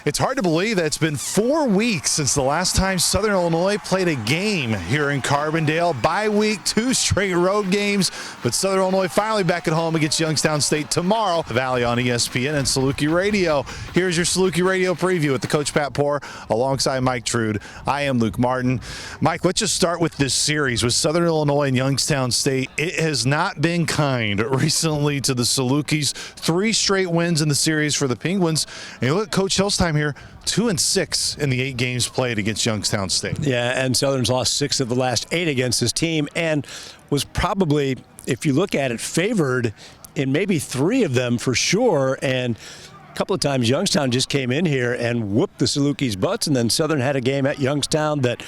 It's hard to believe that it's been 4 weeks since the last time Southern Illinois played a game here in Carbondale. Bye week, 2 straight road games, but Southern Illinois finally back at home against Youngstown State tomorrow. The Valley on ESPN and Saluki Radio. Here's your Saluki Radio preview with the Coach Pat Poore alongside Mike Trude. I am Luke Martin. Mike, let's just start with this series with Southern Illinois and Youngstown State. It has not been kind recently to the Salukis. 3 straight wins in the series for the Penguins. And you look at Coach Hill's time here, 2-6 in the 8 games played against Youngstown State. Yeah, and Southern's lost 6 of the last 8 against this team and was probably, if you look at it, favored in maybe 3 of them for sure. And a couple of times Youngstown just came in here and whooped the Salukis' butts, and then Southern had a game at Youngstown that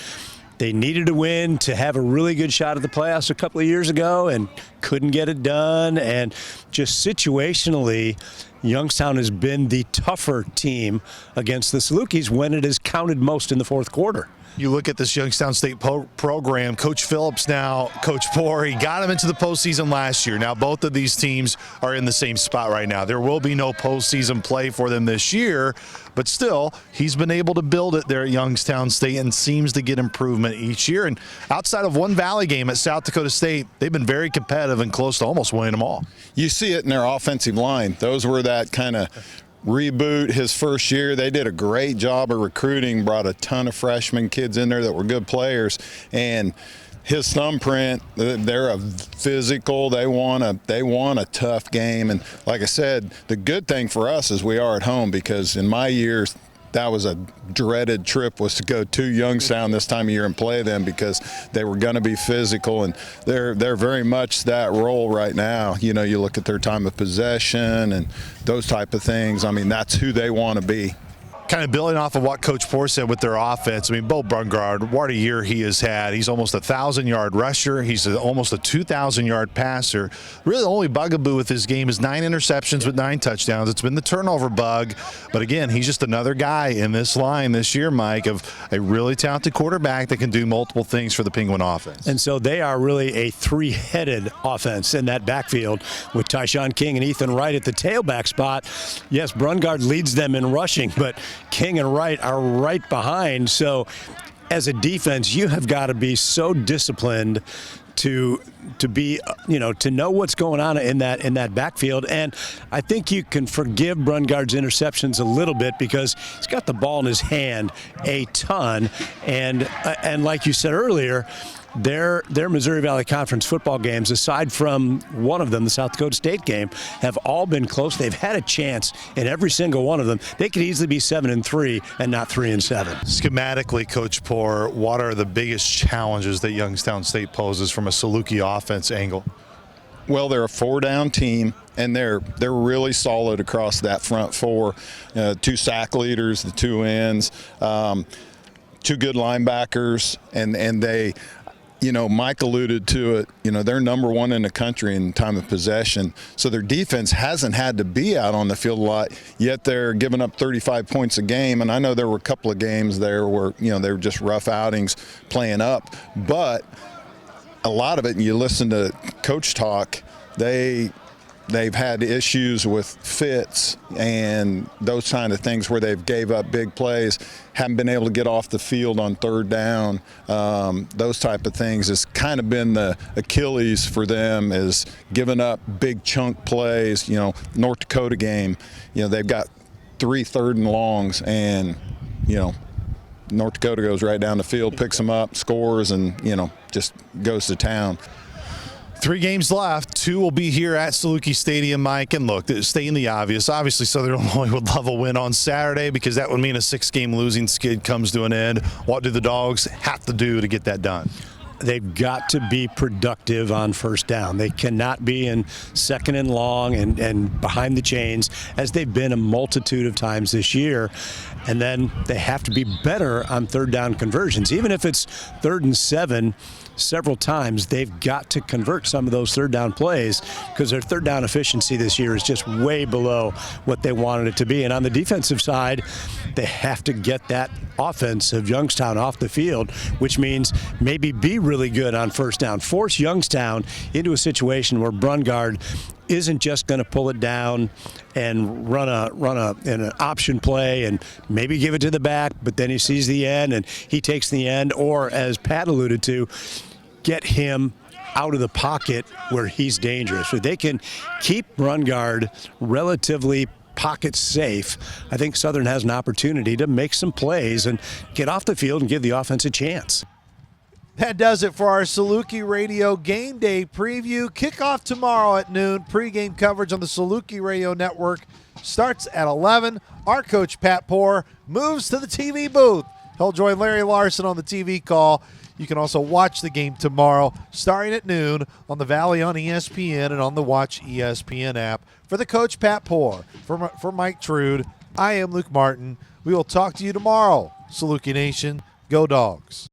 they needed to win to have a really good shot at the playoffs a couple of years ago and couldn't get it done. And just situationally, Youngstown has been the tougher team against the Salukis when it has counted most in the fourth quarter. You look at this Youngstown State program, Coach Phillips now, Coach Poore, he got him into the postseason last year. Now both of these teams are in the same spot right now. There will be no postseason play for them this year, but still, he's been able to build it there at Youngstown State and seems to get improvement each year. And outside of one Valley game at South Dakota State, they've been very competitive and close to almost winning them all. You see it in their offensive line. Those were that kind of reboot his first year. They did a great job of recruiting, brought a ton of freshman kids in there that were good players, and his thumbprint, they're a physical, they want a tough game. And like I said, the good thing for us is we are at home, because in my years that was a dreaded trip, was to go to Youngstown this time of year and play them, because they were going to be physical, and they're very much that role right now. You know, you look at their time of possession and those type of things. I mean, that's who they want to be. Kind of building off of what Coach Poore said with their offense, I mean, Bo Brungard, what a year he has had. He's almost a 1,000-yard rusher. He's almost a 2,000-yard passer. Really, the only bugaboo with his game is 9 interceptions with 9 touchdowns. It's been the turnover bug. But again, he's just another guy in this line this year, Mike, of a really talented quarterback that can do multiple things for the Penguin offense. And so they are really a 3-headed offense in that backfield with Tyshawn King and Ethan Wright at the tailback spot. Yes, Brungard leads them in rushing, but King and Wright are right behind. So as a defense, you have got to be so disciplined to be, to know what's going on in that backfield. And I think you can forgive Brungard's interceptions a little bit, because he's got the ball in his hand a ton. And like you said earlier, their Missouri Valley Conference football games, aside from one of them, the South Dakota State game, have all been close. They've had a chance in every single one of them. They could easily be 7-3 and not 3-7. Schematically, Coach Poore, what are the biggest challenges that Youngstown State poses from a Saluki offense angle? Well, they're a 4-down team, and they're really solid across that front 4. 2 sack leaders, the 2 ends, 2 good linebackers, and they. Mike alluded to it, they're number 1 in the country in time of possession. So their defense hasn't had to be out on the field a lot, yet they're giving up 35 points a game. And I know there were a couple of games there where, they were just rough outings playing up. But a lot of it, and you listen to Coach talk, they've had issues with fits and those kind of things where they've gave up big plays, haven't been able to get off the field on 3rd down. Those type of things has kind of been the Achilles for them, is giving up big chunk plays. North Dakota game, they've got 3 3rd and longs, and, North Dakota goes right down the field, picks them up, scores, and, just goes to town. 3 games left. 2 will be here at Saluki Stadium, Mike. And look, stating the obvious, obviously Southern Illinois would love a win on Saturday, because that would mean a 6-game losing skid comes to an end. What do the Dogs have to do to get that done? They've got to be productive on 1st down. They cannot be in 2nd and long and behind the chains, as they've been a multitude of times this year. And then they have to be better on 3rd down conversions. Even if it's 3rd and 7, several times they've got to convert some of those 3rd down plays, because their 3rd down efficiency this year is just way below what they wanted it to be. And on the defensive side, they have to get that offense of Youngstown off the field, which means maybe be really good on first down. Force Youngstown into a situation where Brungard isn't just going to pull it down and run an option play and maybe give it to the back, but then he sees the end and he takes the end, or as Pat alluded to, get him out of the pocket where he's dangerous. So they can keep Brungard relatively pocket safe. I think Southern has an opportunity to make some plays and get off the field and give the offense a chance. That does it for our Saluki Radio Game Day preview. Kickoff tomorrow at noon. Pre-game coverage on the Saluki Radio Network starts at 11. Our coach, Pat Poore, moves to the TV booth. He'll join Larry Larson on the TV call. You can also watch the game tomorrow starting at noon on the Valley on ESPN and on the Watch ESPN app. For the coach, Pat Poore, for Mike Trude, I am Luke Martin. We will talk to you tomorrow. Saluki Nation, go Dogs.